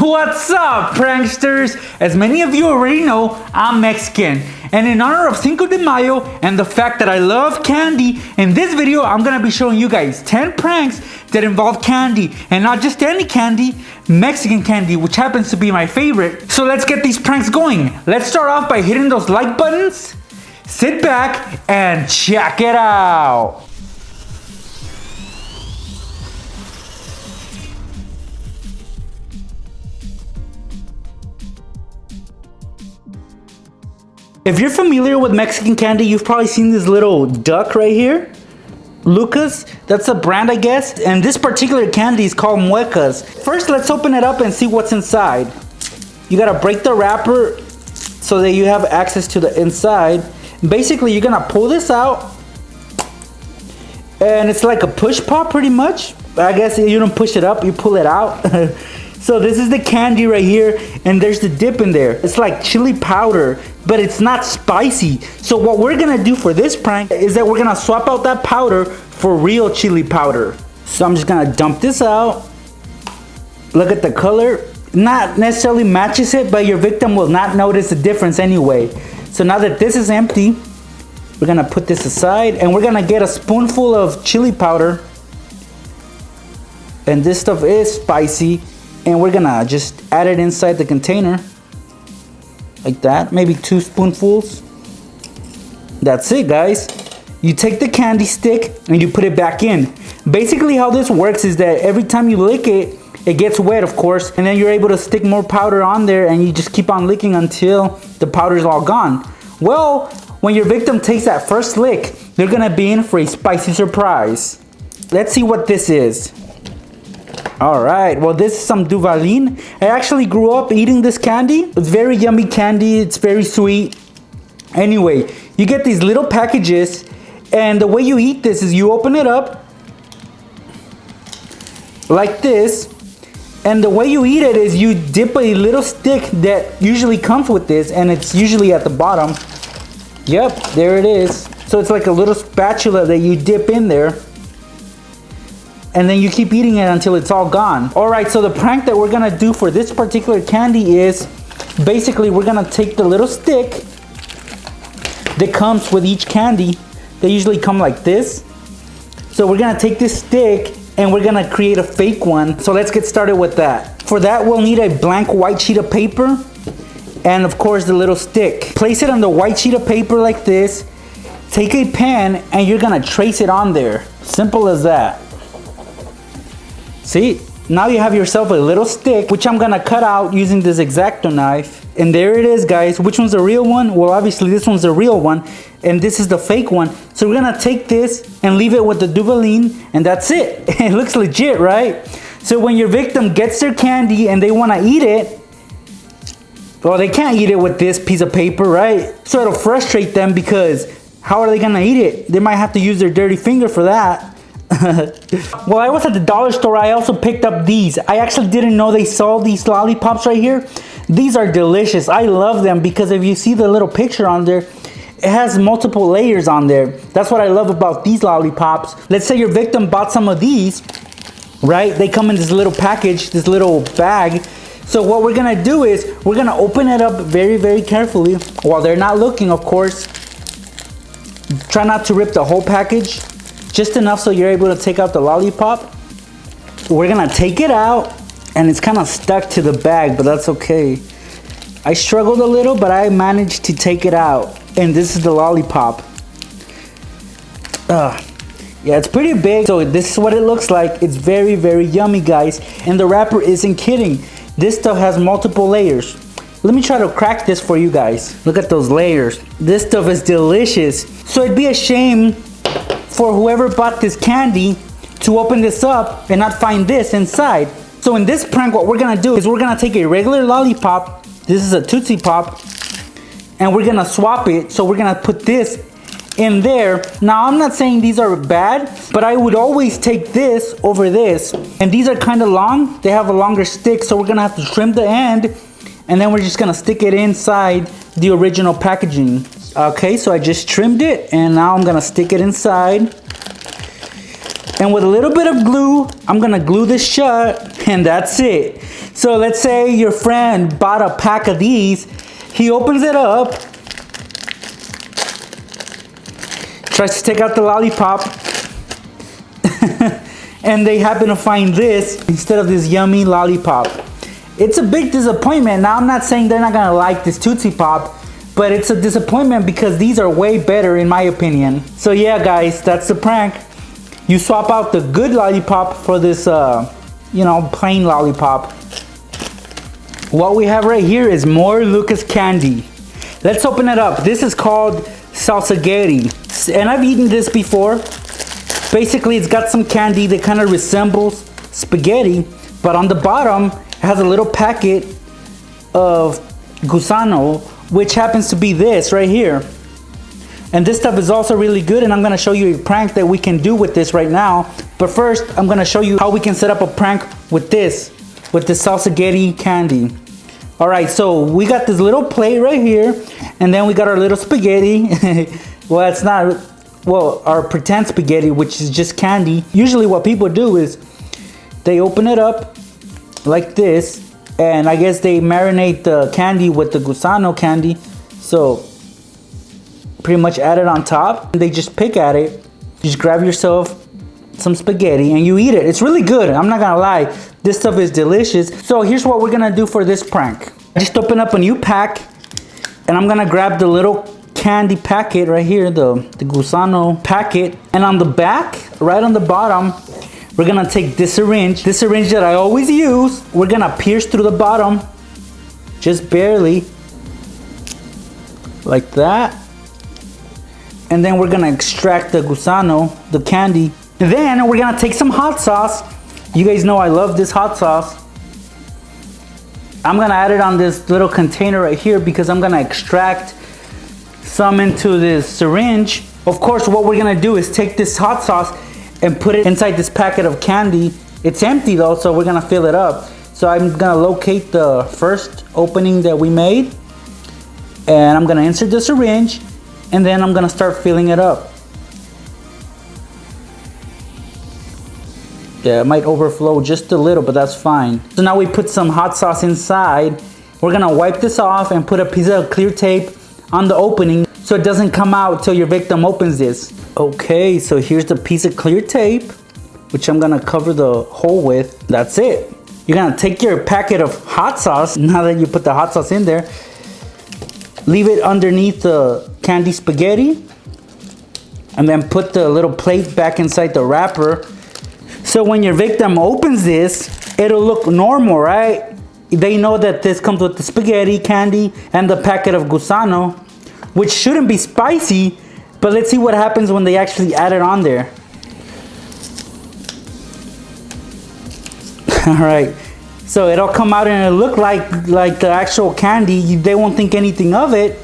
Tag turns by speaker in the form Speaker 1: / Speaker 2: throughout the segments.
Speaker 1: What's up, pranksters? As many of you already know, I'm Mexican. And in honor of Cinco de Mayo and the fact that I love candy, in this video I'm gonna be showing you guys 10 pranks that involve candy. And not just any candy, Mexican candy, which happens to be my favorite. So let's get these pranks going. Let's start off by hitting those like buttons. Sit back and check it out. If you're familiar with Mexican candy, you've probably seen this little duck right here. Lucas, that's a brand, I guess. And this particular candy is called muecas. First, let's open it up and see what's inside. You gotta break the wrapper so that you have access to the inside. Basically, you're gonna pull this out. And it's like a push pop pretty much. I guess you don't push it up, you pull it out. So this is the candy right here, and there's the dip in there. It's like chili powder, but it's not spicy. So what we're gonna do for this prank is that we're gonna swap out that powder for real chili powder. So I'm just gonna dump this out. Look at the color. Not necessarily matches it, but your victim will not notice the difference anyway. So now that this is empty, we're gonna put this aside, and we're gonna get a spoonful of chili powder. And this stuff is spicy. And we're gonna just add it inside the container like that, maybe 2 spoonfuls. That's it, guys. You take the candy stick and you put it back in. Basically how this works is that every time you lick it, it gets wet, of course, and then you're able to stick more powder on there, and you just keep on licking until the powder's all gone. Well, when your victim takes that first lick, they're gonna be in for a spicy surprise. Let's see what this is. Alright, well this is some Duvalin. I actually grew up eating this candy. It's very yummy candy, it's very sweet. Anyway, you get these little packages, and the way you eat this is you open it up like this, and the way you eat it is you dip a little stick that usually comes with this, and it's usually at the bottom. Yep, there it is. So it's like a little spatula that you dip in there. And then you keep eating it until it's all gone. Alright, so the prank that we're gonna do for this particular candy is basically we're gonna take the little stick that comes with each candy. They usually come like this. So we're gonna take this stick and we're gonna create a fake one. So let's get started with that. For that, we'll need a blank white sheet of paper and of course the little stick. Place it on the white sheet of paper like this. Take a pen and you're gonna trace it on there. Simple as that. See, now you have yourself a little stick, which I'm gonna cut out using this X-Acto knife. And there it is, guys. Which one's the real one? Well, obviously this one's the real one, and this is the fake one. So we're gonna take this and leave it with the Duvalin, and that's it. It looks legit, right? So when your victim gets their candy and they wanna eat it, well, they can't eat it with this piece of paper, right? So it'll frustrate them because how are they gonna eat it? They might have to use their dirty finger for that. Well, I was at the dollar store. I also picked up these. I actually didn't know they sold these lollipops right here. These are delicious. I love them because if you see the little picture on there, it has multiple layers on there. That's what I love about these lollipops. Let's say your victim bought some of these, right? They come in this little package, this little bag. So what we're gonna do is we're gonna open it up very, very carefully while they're not looking, of course. Try not to rip the whole package. Just enough so you're able to take out the lollipop. We're gonna take it out, and it's kind of stuck to the bag, but that's okay. I struggled a little, but I managed to take it out. And this is the lollipop. Yeah, it's pretty big. So this is what it looks like. It's very, very yummy, guys. And the wrapper isn't kidding. This stuff has multiple layers. Let me try to crack this for you guys. Look at those layers. This stuff is delicious. So it'd be a shame for whoever bought this candy to open this up and not find this inside. So in this prank, what we're gonna do is we're gonna take a regular lollipop. This is a Tootsie Pop, and we're gonna swap it. So we're gonna put this in there. Now I'm not saying these are bad, but I would always take this over this. And these are kind of long. They have a longer stick, so we're gonna have to trim the end, and then we're just gonna stick it inside the original packaging. Okay, so I just trimmed it, and now I'm gonna stick it inside. And with a little bit of glue, I'm gonna glue this shut, and that's it. So let's say your friend bought a pack of these. He opens it up, tries to take out the lollipop, and they happen to find this instead of this yummy lollipop. It's a big disappointment. Now, I'm not saying they're not gonna like this Tootsie Pop, but it's a disappointment because these are way better in my opinion. So yeah, guys, that's the prank. You swap out the good lollipop for this, you know, plain lollipop. What we have right here is more Lucas candy. Let's open it up. This is called salsagheri, and I've eaten this before. Basically, it's got some candy that kind of resembles spaghetti, but on the bottom, it has a little packet of gusano, which happens to be this right here. And this stuff is also really good, and I'm gonna show you a prank that we can do with this right now. But first, I'm gonna show you how we can set up a prank with this salsagheri candy. All right, so we got this little plate right here, and then we got our little spaghetti. Well, it's not, well, our pretend spaghetti, which is just candy. Usually what people do is they open it up like this, and I guess they marinate the candy with the gusano candy. So pretty much add it on top, and they just pick at it. You just grab yourself some spaghetti and you eat it. It's really good, I'm not gonna lie. This stuff is delicious. So here's what we're gonna do for this prank. Just open up a new pack, and I'm gonna grab the little candy packet right here, the gusano packet, and on the back, right on the bottom, we're gonna take this syringe that I always use. We're gonna pierce through the bottom, just barely, like that. And then we're gonna extract the gusano, the candy. And then we're gonna take some hot sauce. You guys know I love this hot sauce. I'm gonna add it on this little container right here because I'm gonna extract some into this syringe. Of course, what we're gonna do is take this hot sauce and put it inside this packet of candy. It's empty though, so we're gonna fill it up. So I'm gonna locate the first opening that we made, and I'm gonna insert the syringe, and then I'm gonna start filling it up. Yeah, it might overflow just a little, but that's fine. So now we put some hot sauce inside. We're gonna wipe this off and put a piece of clear tape on the opening so it doesn't come out till your victim opens this. Okay, so here's the piece of clear tape, which I'm gonna cover the hole with. That's it. You're gonna take your packet of hot sauce, now that you put the hot sauce in there, leave it underneath the candy spaghetti, and then put the little plate back inside the wrapper. So when your victim opens this, it'll look normal, right? They know that this comes with the spaghetti, candy, and the packet of gusano, which shouldn't be spicy, but let's see what happens when they actually add it on there. All right, so it'll come out and it'll look like the actual candy. They won't think anything of it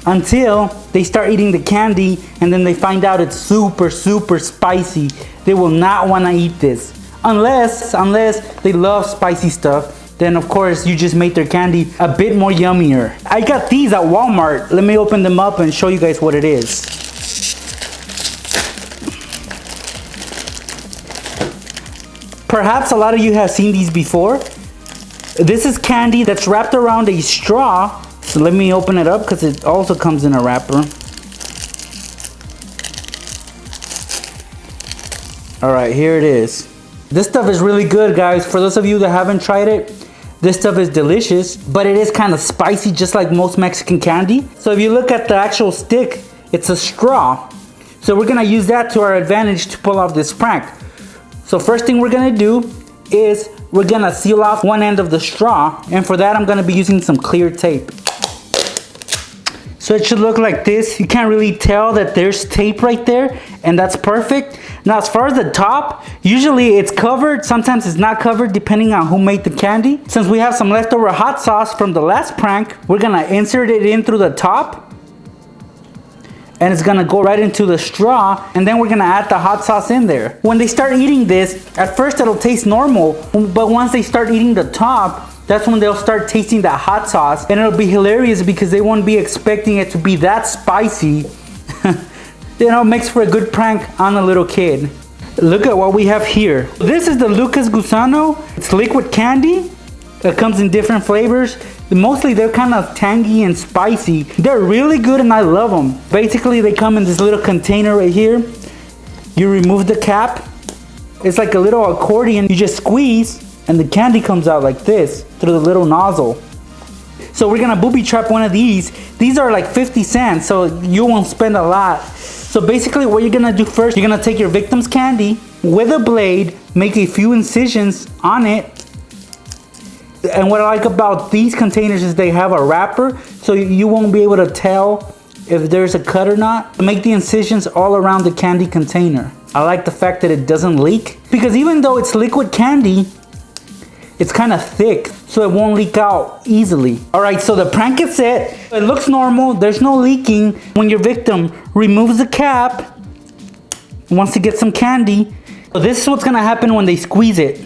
Speaker 1: until they start eating the candy, and then they find out it's super, super spicy. They will not want to eat this unless they love spicy stuff. Then of course you just made their candy a bit more yummier. I got these at Walmart. Let me open them up and show you guys what it is. Perhaps a lot of you have seen these before. This is candy that's wrapped around a straw. So let me open it up because it also comes in a wrapper. All right, here it is. This stuff is really good, guys. For those of you that haven't tried it, this stuff is delicious, but it is kind of spicy, just like most Mexican candy. So if you look at the actual stick, it's a straw. So we're gonna use that to our advantage to pull off this prank. So first thing we're gonna do is we're gonna seal off one end of the straw, and for that I'm gonna be using some clear tape. So it should look like this. You can't really tell that there's tape right there, and that's perfect. Now as far as the top, usually it's covered, sometimes it's not covered depending on who made the candy. Since we have some leftover hot sauce from the last prank, we're gonna insert it in through the top, and it's gonna go right into the straw, and then we're gonna add the hot sauce in there. When they start eating this, at first it'll taste normal, but once they start eating the top, that's when they'll start tasting that hot sauce, and it'll be hilarious because they won't be expecting it to be that spicy. You know, it makes for a good prank on a little kid. Look at what we have here. This is the Lucas Gusano. It's liquid candy. It comes in different flavors. Mostly they're kind of tangy and spicy. They're really good and I love them. Basically they come in this little container right here. You remove the cap. It's like a little accordion. You just squeeze and the candy comes out like this through the little nozzle. So we're gonna booby trap one of these. These are like 50 cents, so you won't spend a lot. So basically what you're gonna do first, you're gonna take your victim's candy with a blade, make a few incisions on it. And what I like about these containers is they have a wrapper, so you won't be able to tell if there's a cut or not. Make the incisions all around the candy container. I like the fact that it doesn't leak, because even though it's liquid candy, it's kind of thick, so it won't leak out easily. All right, so the prank is set. It looks normal, there's no leaking. When your victim removes the cap, wants to get some candy, so this is what's gonna happen when they squeeze it.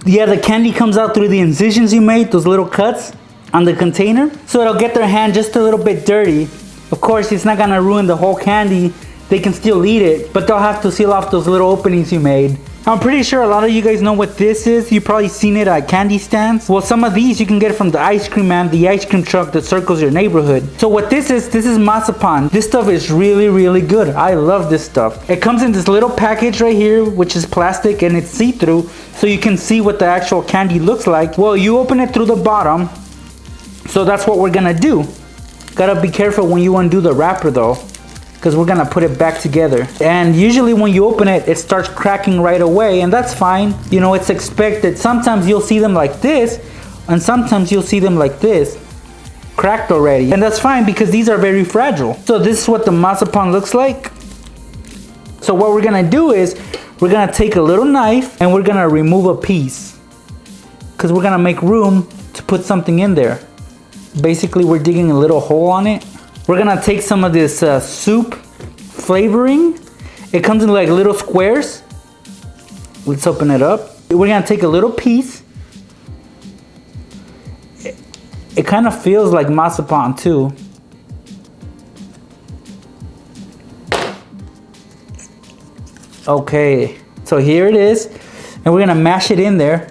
Speaker 1: Yeah, the candy comes out through the incisions you made, those little cuts on the container. So it'll get their hand just a little bit dirty. Of course, it's not gonna ruin the whole candy. They can still eat it, but they'll have to seal off those little openings you made. I'm pretty sure a lot of you guys know what this is. You've probably seen it at candy stands. Well, some of these you can get from the ice cream man, the ice cream truck that circles your neighborhood. So what this is Masa Pond. This stuff is really, really good. I love this stuff. It comes in this little package right here, which is plastic and it's see-through, so you can see what the actual candy looks like. Well, you open it through the bottom. So that's what we're gonna do. Gotta be careful when you undo the wrapper though, because we're gonna put it back together. And usually when you open it, it starts cracking right away, and that's fine. You know, it's expected. Sometimes you'll see them like this, and sometimes you'll see them like this, cracked already. And that's fine because these are very fragile. So this is what the Masa Pond looks like. So what we're gonna do is, we're gonna take a little knife and we're gonna remove a piece, because we're gonna make room to put something in there. Basically, we're digging a little hole on it. We're gonna take some of this soup flavoring. It comes in like little squares. Let's open it up. We're gonna take a little piece. It kind of feels like Masa Pond too. Okay, so here it is. And we're gonna mash it in there.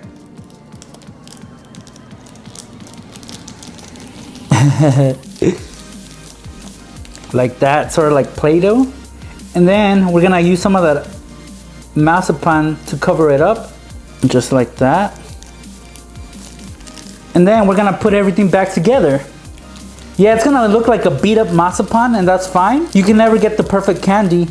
Speaker 1: Like that, sort of like Play-Doh. And then we're gonna use some of that Masa Pond to cover it up, just like that. And then we're gonna put everything back together. Yeah, it's gonna look like a beat up Masa Pond, and that's fine. You can never get the perfect candy.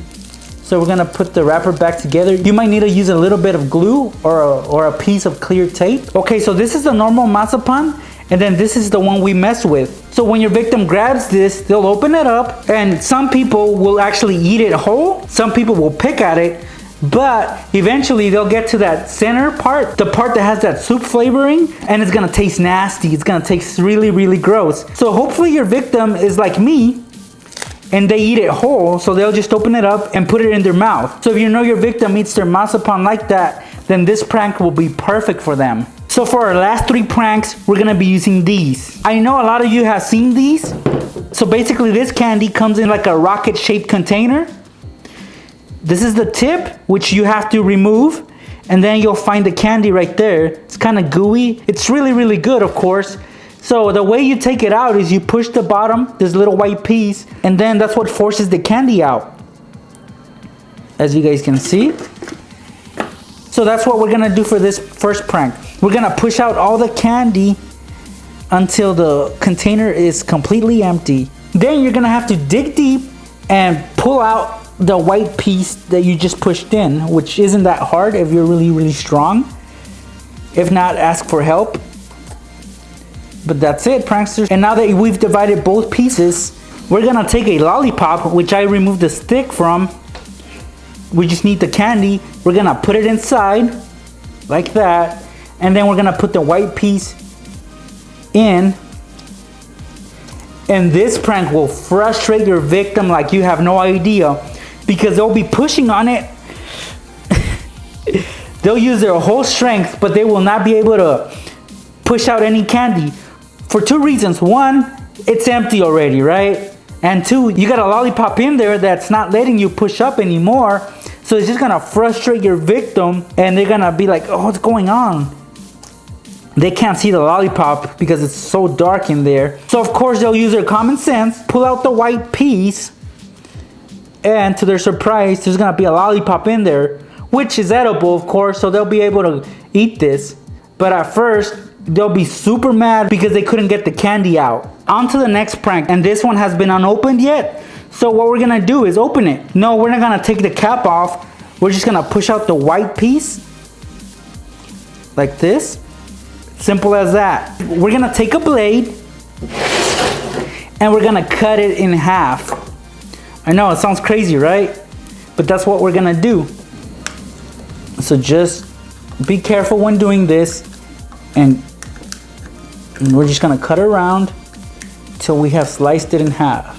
Speaker 1: So we're gonna put the wrapper back together. You might need to use a little bit of glue or a piece of clear tape. Okay, so this is the normal Masa Pond. And then this is the one we mess with. So when your victim grabs this, they'll open it up, and some people will actually eat it whole. Some people will pick at it, but eventually they'll get to that center part, the part that has that soup flavoring, and it's gonna taste nasty. It's gonna taste really, really gross. So hopefully your victim is like me, and they eat it whole, so they'll just open it up and put it in their mouth. So if you know your victim eats their Masa Pond like that, then this prank will be perfect for them. So for our last 3 pranks, we're gonna be using these. I know a lot of you have seen these. So basically this candy comes in like a rocket shaped container. This is the tip, which you have to remove. And then you'll find the candy right there. It's kind of gooey. It's really, really good, of course. So the way you take it out is you push the bottom, this little white piece, and then that's what forces the candy out. As you guys can see. So that's what we're gonna do for this first prank. We're gonna push out all the candy until the container is completely empty. Then you're gonna have to dig deep and pull out the white piece that you just pushed in, which isn't that hard if you're really, really strong. If not, ask for help. But that's it, pranksters. And now that we've divided both pieces, we're gonna take a lollipop, which I removed the stick from. We just need the candy. We're gonna put it inside, like that. And then we're gonna put the white piece in. And this prank will frustrate your victim like you have no idea, because they'll be pushing on it. They'll use their whole strength, but they will not be able to push out any candy for 2 reasons. One, it's empty already, right? And 2, you got a lollipop in there that's not letting you push up anymore. So it's just gonna frustrate your victim, and they're gonna be like, oh, what's going on? They can't see the lollipop because it's so dark in there. So of course they'll use their common sense, pull out the white piece, and to their surprise, there's gonna be a lollipop in there, which is edible, of course, so they'll be able to eat this. But at first, they'll be super mad because they couldn't get the candy out. On to the next prank, and this one has been unopened yet. So what we're gonna do is open it. No, we're not gonna take the cap off. We're just gonna push out the white piece, like this. Simple as that. We're gonna take a blade, and we're gonna cut it in half. I know, it sounds crazy, right? But that's what we're gonna do. So just be careful when doing this, and we're just gonna cut it around till we have sliced it in half.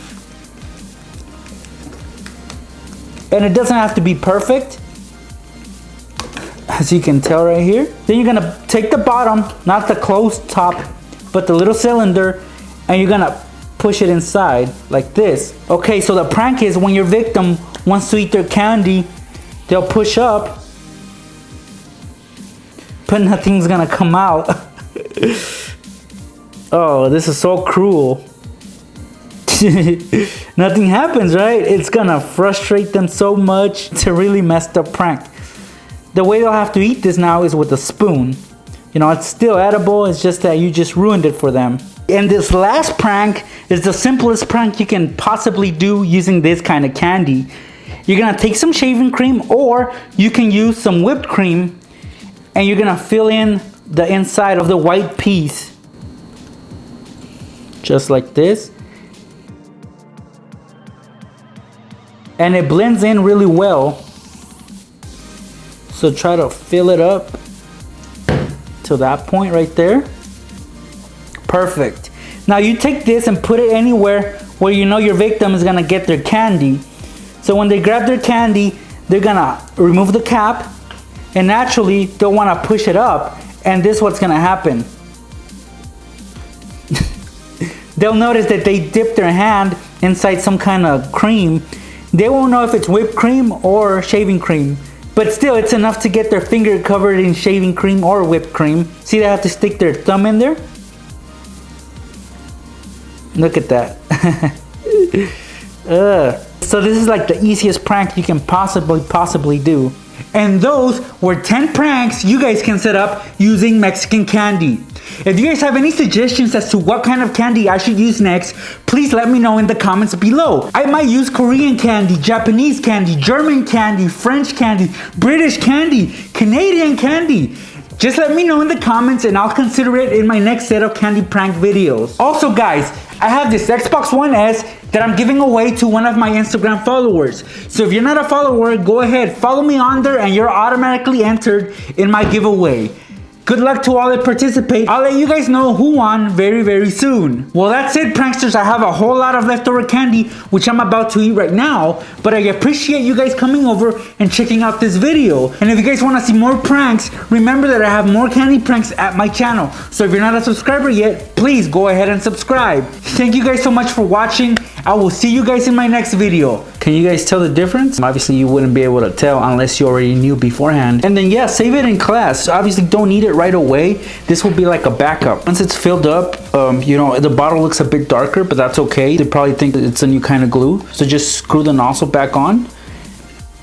Speaker 1: And it doesn't have to be perfect, as you can tell right here. Then you're gonna take the bottom, not the closed top, but the little cylinder, and you're gonna push it inside like this. Okay, so the prank is when your victim wants to eat their candy, they'll push up, but nothing's gonna come out. Oh, this is so cruel. Nothing happens, right? It's gonna frustrate them so much. It's a really messed up prank. The way they'll have to eat this now is with a spoon. You know, it's still edible, it's just that you just ruined it for them. And this last prank is the simplest prank you can possibly do using this kind of candy. You're gonna take some shaving cream, or you can use some whipped cream, and you're gonna fill in the inside of the white piece. Just like this. And it blends in really well. So try to fill it up to that point right there. Perfect. Now you take this and put it anywhere where you know your victim is gonna get their candy. So when they grab their candy, they're gonna remove the cap, and naturally they'll wanna push it up, and this is what's gonna happen. They'll notice that they dip their hand inside some kind of cream. They won't know if it's whipped cream or shaving cream. But still, it's enough to get their finger covered in shaving cream or whipped cream. See, they have to stick their thumb in there. Look at that. So this is like the easiest prank you can possibly do. And those were 10 pranks you guys can set up using Mexican candy. If you guys have any suggestions as to what kind of candy I should use next, please let me know in the comments below. I might use Korean candy, Japanese candy, German candy, French candy, British candy, Canadian candy. Just let me know in the comments and I'll consider it in my next set of candy prank videos. Also guys, I have this Xbox One S that I'm giving away to one of my Instagram followers. So if you're not a follower, go ahead, follow me on there and you're automatically entered in my giveaway. Good luck to all that participate. I'll let you guys know who won very soon. Well, that's it, pranksters. I have a whole lot of leftover candy, which I'm about to eat right now. But I appreciate you guys coming over and checking out this video. And if you guys want to see more pranks, remember that I have more candy pranks at my channel. So if you're not a subscriber yet, please go ahead and subscribe. Thank you guys so much for watching. I will see you guys in my next video. Can you guys tell the difference? Obviously you wouldn't be able to tell unless you already knew beforehand. And then yeah, save it in class. Obviously don't need it right away. This will be like a backup. Once it's filled up, you know, the bottle looks a bit darker, but that's okay. They probably think that it's a new kind of glue. So just screw the nozzle back on.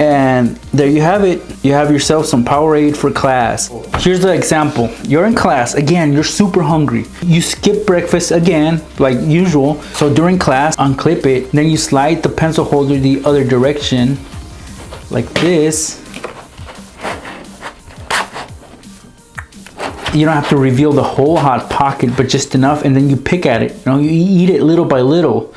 Speaker 1: And there you have it. You have yourself some Powerade for class. Here's the example. You're in class. Again, you're super hungry. You skip breakfast again, like usual. So during class, unclip it. Then you slide the pencil holder the other direction, like this. You don't have to reveal the whole hot pocket, but just enough. And then you pick at it. You know, you eat it little by little.